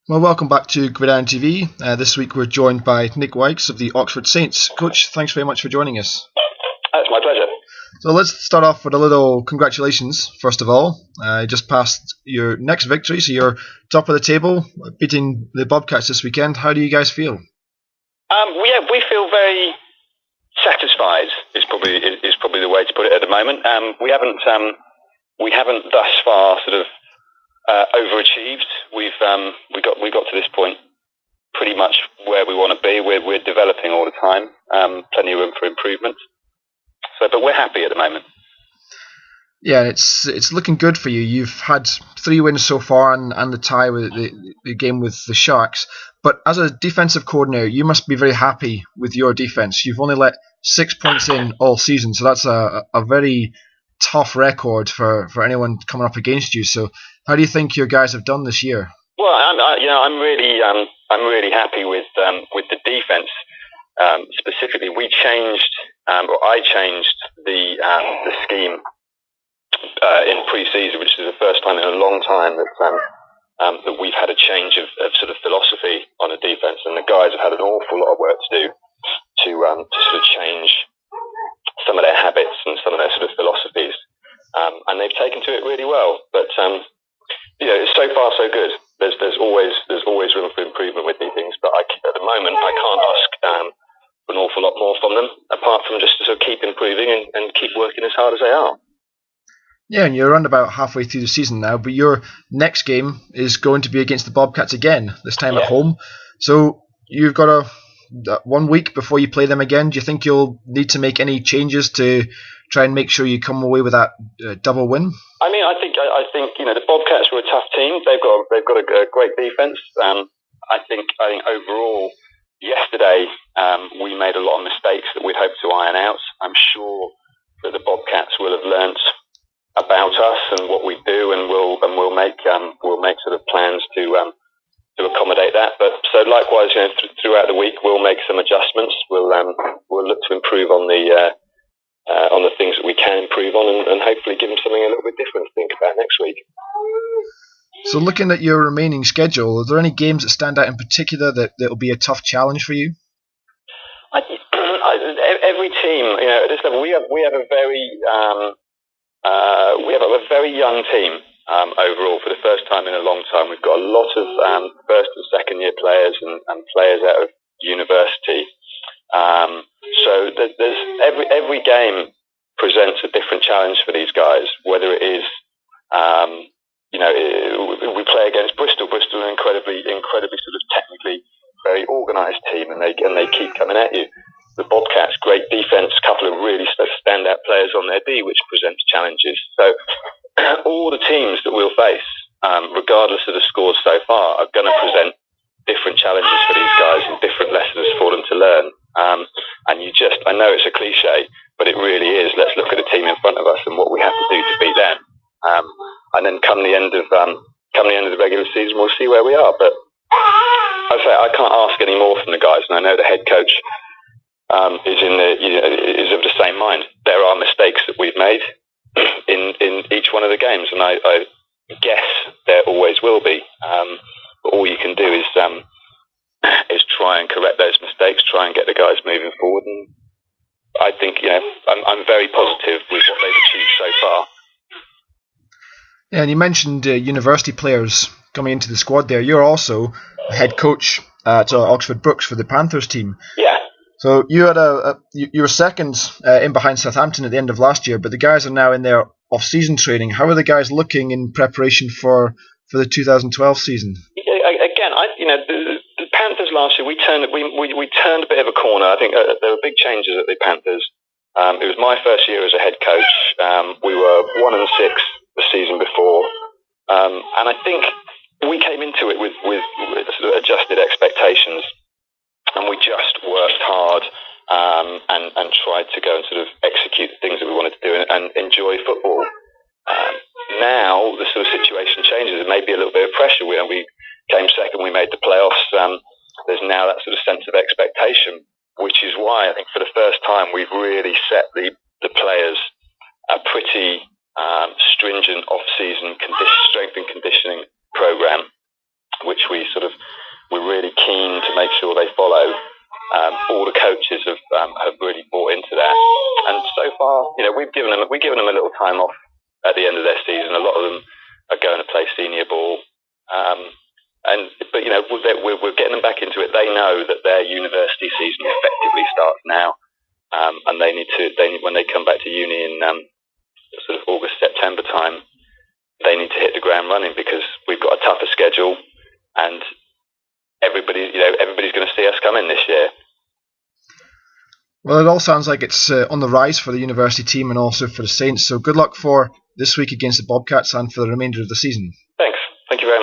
Well, welcome back to Gridiron TV. This week we're joined by Nick Wykes of the Oxford Saints. Coach, thanks very much for joining us. It's my pleasure. So let's start off with a little congratulations, first of all. You just passed your next victory, so you're top of the table, beating the Bobcats this weekend. How do you guys feel? We feel very satisfied. Is probably the way to put it at the moment. We haven't thus far sort of overachieved. We got to this point pretty much where we want to be. We're developing all the time. Plenty of room for improvement. But we're happy at the moment. Yeah, it's looking good for you. You've had 3 wins so far and the tie with the game with the Sharks. But as a defensive coordinator, you must be very happy with your defense. You've only let 6 points in all season, so that's a very tough record for anyone coming up against you. So how do you think your guys have done this year? Well, I'm really happy with the defense. Specifically, I changed the scheme in pre-season, which is the first time in a long time that we've had a change of sort of philosophy on the defense, and the guys have had an awful lot of work to do to sort of change some of their habits and some of their sort of philosophies, and they've taken to it really well. But so far so good. There's always room for improvement with these things, but at the moment I can't ask an awful lot more from them, apart from just to sort of keep improving and keep working as hard as they are. Yeah, and you're around about halfway through the season now, but your next game is going to be against the Bobcats again, this time at home. So you've got 1 week before you play them again. Do you think you'll need to make any changes to try and make sure you come away with that double win? I mean, I think the Bobcats were a tough team. They've got a great defense. I think overall, yesterday we made a lot of mistakes that we'd hoped to iron out. I'm sure that the Bobcats will have learnt about us and what we do, and we'll make sort of plans to accommodate that. But so likewise, throughout the week we'll make some adjustments. We'll look to improve on the things that we can improve on, and hopefully give them something a little bit different to think about next week. So looking at your remaining schedule, are there any games that stand out in particular that will be a tough challenge for you? Every team, at this level, we have a very young team overall. For the first time in a long time, we've got a lot of first and second year players and players out of university. So there's every game presents a different challenge for these guys. Whether it is, we play against Bristol. Bristol are an incredibly sort of technically very organised team, and they keep coming at you. The Bobcats, great defence, couple of really standout players on their D, which presents challenges. So all the teams that we'll face, regardless of the scores so far, are going to present different challenges for these guys and different lessons for them to learn. And I know it's a cliche, but it really is. Let's look at the team in front of us and what we have to do to beat them. And then come the end of the regular season, we'll see where we are. But I can't ask any more from the guys, and I know the head coach is of the same mind. There are mistakes that we've made in each one of the games, and I guess there always will be. But all you can do is try and correct those mistakes, try and get the guys moving forward. And I think I'm very positive with what they've achieved so far. Yeah, and you mentioned university players coming into the squad there. You're also a head coach at Oxford Brookes for the Panthers team. Yeah. So you had you were second in behind Southampton at the end of last year, but the guys are now in their off-season training. How are the guys looking in preparation for the 2012 season? Again, the Panthers last year, we turned a bit of a corner. I think there were big changes at the Panthers. It was my first year as a head coach. We were 1-6 the season before, and I think we came into it with sort of adjusted expectations, and we just worked hard and tried to go and sort of execute the things that we wanted to do and enjoy football. Now the sort of situation changes. There may be a little bit of pressure. We came second. We made the playoffs. There's now that sort of sense of expectation, which is why I think for the first time we've really set the players a pretty stringent off-season strength and conditioning program, which we sort of make sure they follow. All the coaches have really bought into that, and so far, we've given them a little time off at the end of their season. A lot of them are going to play senior ball, but we're getting them back into it. They know that their university season effectively starts now, and they need when they come back to uni in sort of August, September time, they need to hit the ground running because we've got a tougher schedule, and everybody's going to see us coming this year. Well, it all sounds like it's on the rise for the university team and also for the Saints. So good luck for this week against the Bobcats and for the remainder of the season. Thanks. Thank you very much.